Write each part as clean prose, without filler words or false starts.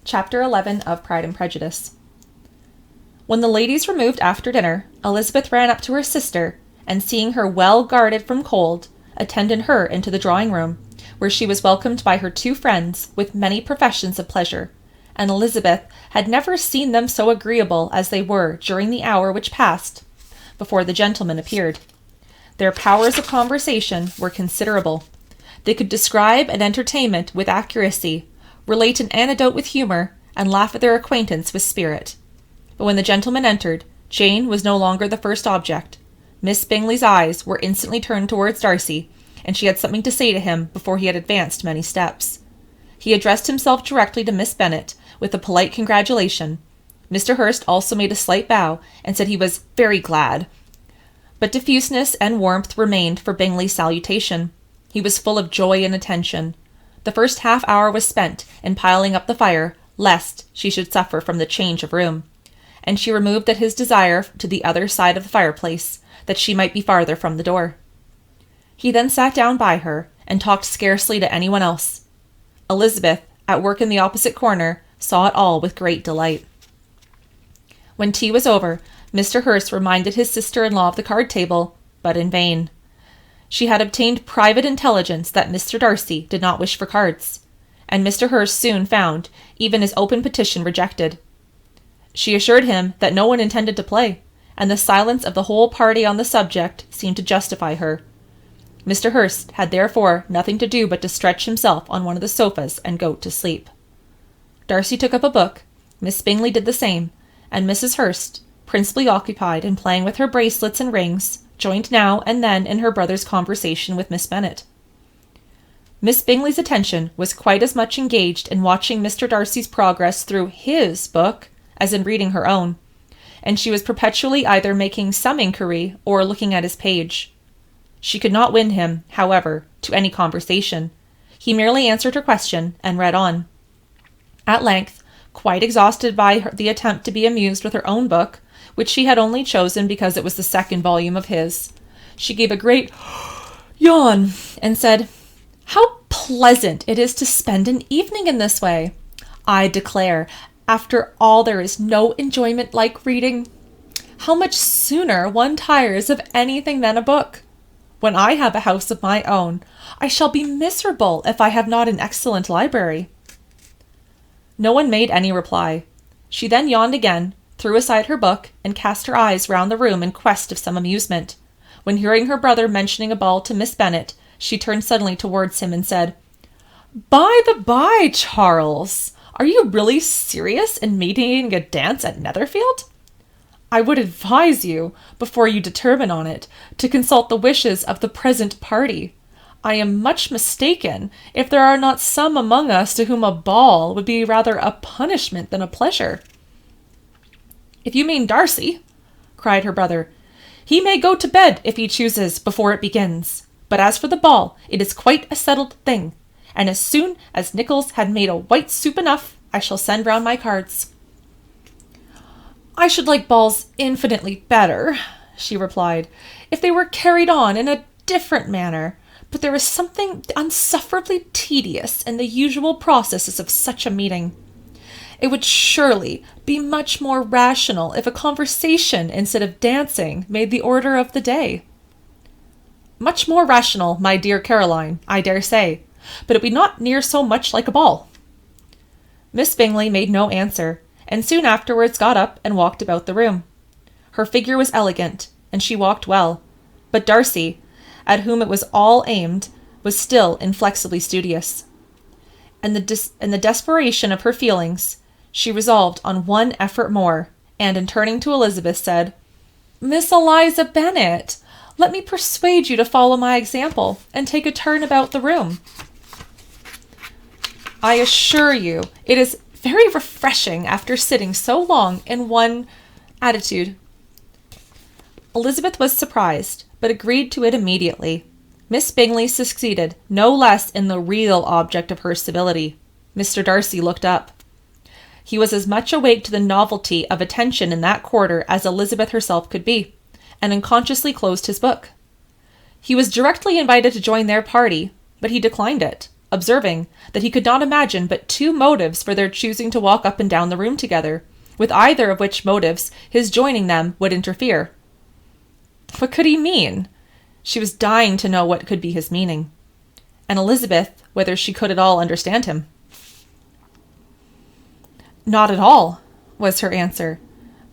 Chapter 11 of Pride and Prejudice. When the ladies removed after dinner, Elizabeth ran up to her sister, and seeing her well guarded from cold, attended her into the drawing-room, where she was welcomed by her two friends with many professions of pleasure, and Elizabeth had never seen them so agreeable as they were during the hour which passed before the gentlemen appeared. Their powers of conversation were considerable. They could describe an entertainment with accuracy, relate an anecdote with humour, and laugh at their acquaintance with spirit. But when the gentlemen entered, Jane was no longer the first object. Miss Bingley's eyes were instantly turned towards Darcy, and she had something to say to him before he had advanced many steps. He addressed himself directly to Miss Bennet with a polite congratulation. Mr. Hurst also made a slight bow, and said he was very glad. But diffuseness and warmth remained for Bingley's salutation. He was full of joy and attention. The first half-hour was spent in piling up the fire, lest she should suffer from the change of room, and she removed at his desire to the other side of the fireplace, that she might be farther from the door. He then sat down by her, and talked scarcely to anyone else. Elizabeth, at work in the opposite corner, saw it all with great delight. When tea was over, Mr. Hurst reminded his sister-in-law of the card-table, but in vain. She had obtained private intelligence that Mr. Darcy did not wish for cards, and Mr. Hurst soon found even his open petition rejected. She assured him that no one intended to play, and the silence of the whole party on the subject seemed to justify her. Mr. Hurst had therefore nothing to do but to stretch himself on one of the sofas and go to sleep. Darcy took up a book, Miss Bingley did the same, and Mrs. Hurst, principally occupied in playing with her bracelets and rings, joined now and then in her brother's conversation with Miss Bennet. Miss Bingley's attention was quite as much engaged in watching Mr. Darcy's progress through his book as in reading her own, and she was perpetually either making some inquiry or looking at his page. She could not win him, however, to any conversation. He merely answered her question and read on. At length, quite exhausted by the attempt to be amused with her own book, which she had only chosen because it was the second volume of his, she gave a great yawn and said, "How pleasant it is to spend an evening in this way! I declare, after all, there is no enjoyment like reading. How much sooner one tires of anything than a book! When I have a house of my own, I shall be miserable if I have not an excellent library." No one made any reply. She then yawned again, threw aside her book, and cast her eyes round the room in quest of some amusement, when hearing her brother mentioning a ball to Miss Bennet, she turned suddenly towards him and said, "By the by, Charles, are you really serious in meeting a dance at Netherfield? I would advise you, before you determine on it, to consult the wishes of the present party. I am much mistaken if there are not some among us to whom a ball would be rather a punishment than a pleasure." "If you mean Darcy," cried her brother, "he may go to bed, if he chooses, before it begins. But as for the ball, it is quite a settled thing, and as soon as Nicholas had made a white soup enough, I shall send round my cards." "I should like balls infinitely better," she replied, "if they were carried on in a different manner, but there is something unsufferably tedious in the usual processes of such a meeting. It would surely be much more rational if a conversation instead of dancing made the order of the day." "Much more rational, my dear Caroline, I dare say, but it would be not near so much like a ball." Miss Bingley made no answer, and soon afterwards got up and walked about the room. Her figure was elegant, and she walked well, but Darcy, at whom it was all aimed, was still inflexibly studious. In the desperation of her feelings, she resolved on one effort more, and in turning to Elizabeth said, "Miss Eliza Bennet, let me persuade you to follow my example, and take a turn about the room. I assure you it is very refreshing after sitting so long in one attitude." Elizabeth was surprised, but agreed to it immediately. Miss Bingley succeeded no less in the real object of her civility. Mr. Darcy looked up. He was as much awake to the novelty of attention in that quarter as Elizabeth herself could be, and unconsciously closed his book. He was directly invited to join their party, but he declined it. observing that he could not imagine but two motives for their choosing to walk up and down the room together, with either of which motives his joining them would interfere. What could he mean? She was dying to know what could be his meaning, and Elizabeth, whether she could at all understand him. "Not at all," was her answer,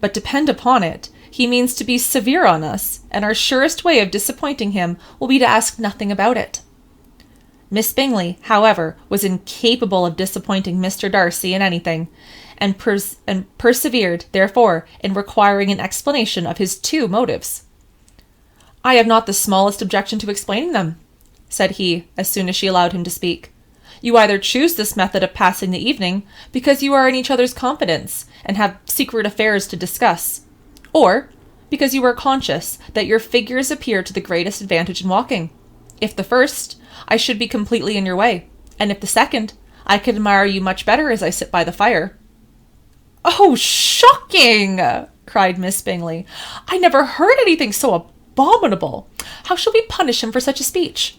"but depend upon it, he means to be severe on us, and our surest way of disappointing him will be to ask nothing about it." Miss Bingley, however, was incapable of disappointing Mr. Darcy in anything, and persevered, therefore, in requiring an explanation of his two motives. "I have not the smallest objection to explaining them," said he, as soon as she allowed him to speak. "You either choose this method of passing the evening because you are in each other's confidence and have secret affairs to discuss, or because you are conscious that your figures appear to the greatest advantage in walking. If the first, I should be completely in your way, and if the second, I could admire you much better as I sit by the fire." "Oh, shocking!" cried Miss Bingley. "I never heard anything so abominable. How shall we punish him for such a speech?"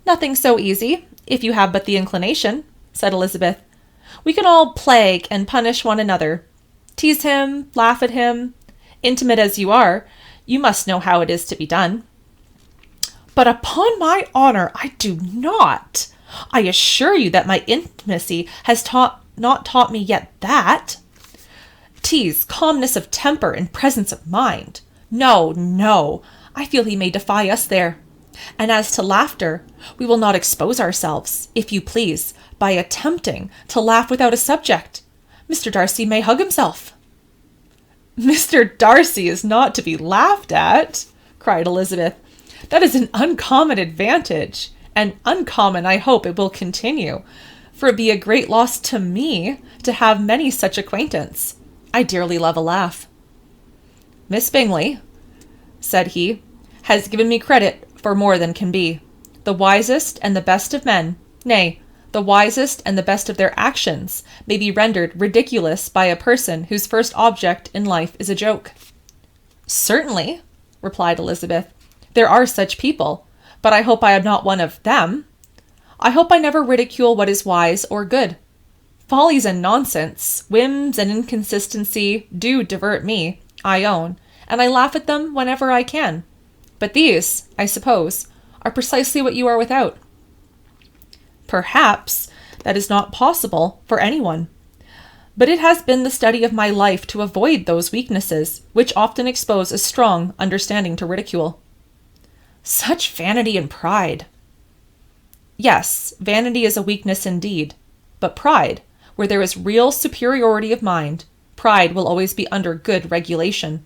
"Nothing so easy, if you have but the inclination," said Elizabeth. "We can all plague and punish one another. Tease him, laugh at him. Intimate as you are, you must know how it is to be done." "But upon my honor, I do not. I assure you that my intimacy has not taught me yet that. Tease, calmness of temper, and presence of mind. No, no, I feel he may defy us there. And as to laughter, we will not expose ourselves, if you please, by attempting to laugh without a subject. Mr. Darcy may hug himself." "Mr. Darcy is not to be laughed at," cried Elizabeth. "That is an uncommon advantage, and uncommon I hope it will continue, for it be a great loss to me to have many such acquaintance. I dearly love a laugh." "Miss Bingley," said he, "has given me credit for more than can be. The wisest and the best of men, nay, the wisest and the best of their actions, may be rendered ridiculous by a person whose first object in life is a joke." "Certainly," replied Elizabeth, "there are such people, but I hope I am not one of them. I hope I never ridicule what is wise or good. Follies and nonsense, whims and inconsistency do divert me, I own, and I laugh at them whenever I can. But these, I suppose, are precisely what you are without." "Perhaps that is not possible for anyone. But it has been the study of my life to avoid those weaknesses which often expose a strong understanding to ridicule." "Such vanity and pride!" "Yes, vanity is a weakness indeed. But pride, where there is real superiority of mind, pride will always be under good regulation."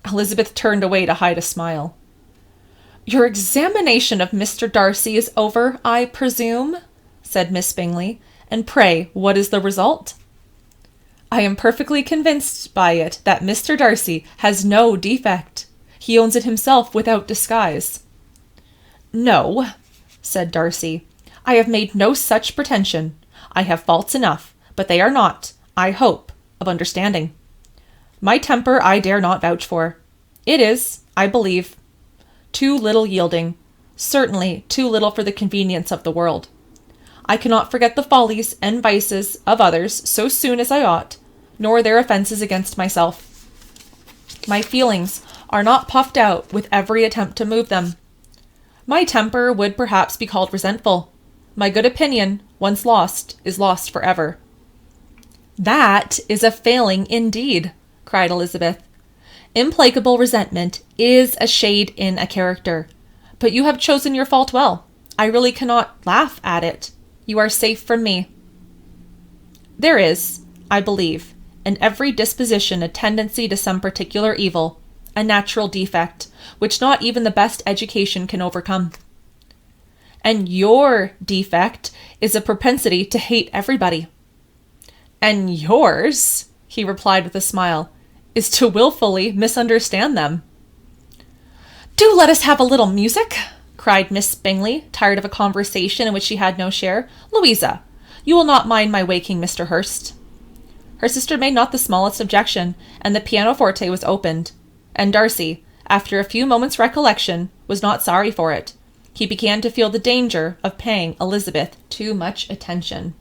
Elizabeth turned away to hide a smile. "Your examination of Mr. Darcy is over, I presume?" said Miss Bingley. "And pray, what is the result?" "I am perfectly convinced by it that Mr. Darcy has no defect. He owns it himself without disguise." "No," said Darcy, "I have made no such pretension. I have faults enough, but they are not, I hope, of understanding. My temper I dare not vouch for. It is, I believe, too little yielding, certainly too little for the convenience of the world. I cannot forget the follies and vices of others so soon as I ought, nor their offences against myself. My feelings are not puffed out with every attempt to move them. My temper would perhaps be called resentful. My good opinion, once lost, is lost forever." "That is a failing indeed," cried Elizabeth. "Implacable resentment is a shade in a character. But you have chosen your fault well. I really cannot laugh at it. You are safe from me." "There is, I believe, in every disposition a tendency to some particular evil, a natural defect, which not even the best education can overcome." "And your defect is a propensity to hate everybody." "And yours," he replied with a smile, "is to willfully misunderstand them." "Do let us have a little music," cried Miss Bingley, tired of a conversation in which she had no share. "Louisa, you will not mind my waking Mr. Hurst." Her sister made not the smallest objection, and the pianoforte was opened, and Darcy, after a few moments' recollection, was not sorry for it. He began to feel the danger of paying Elizabeth too much attention.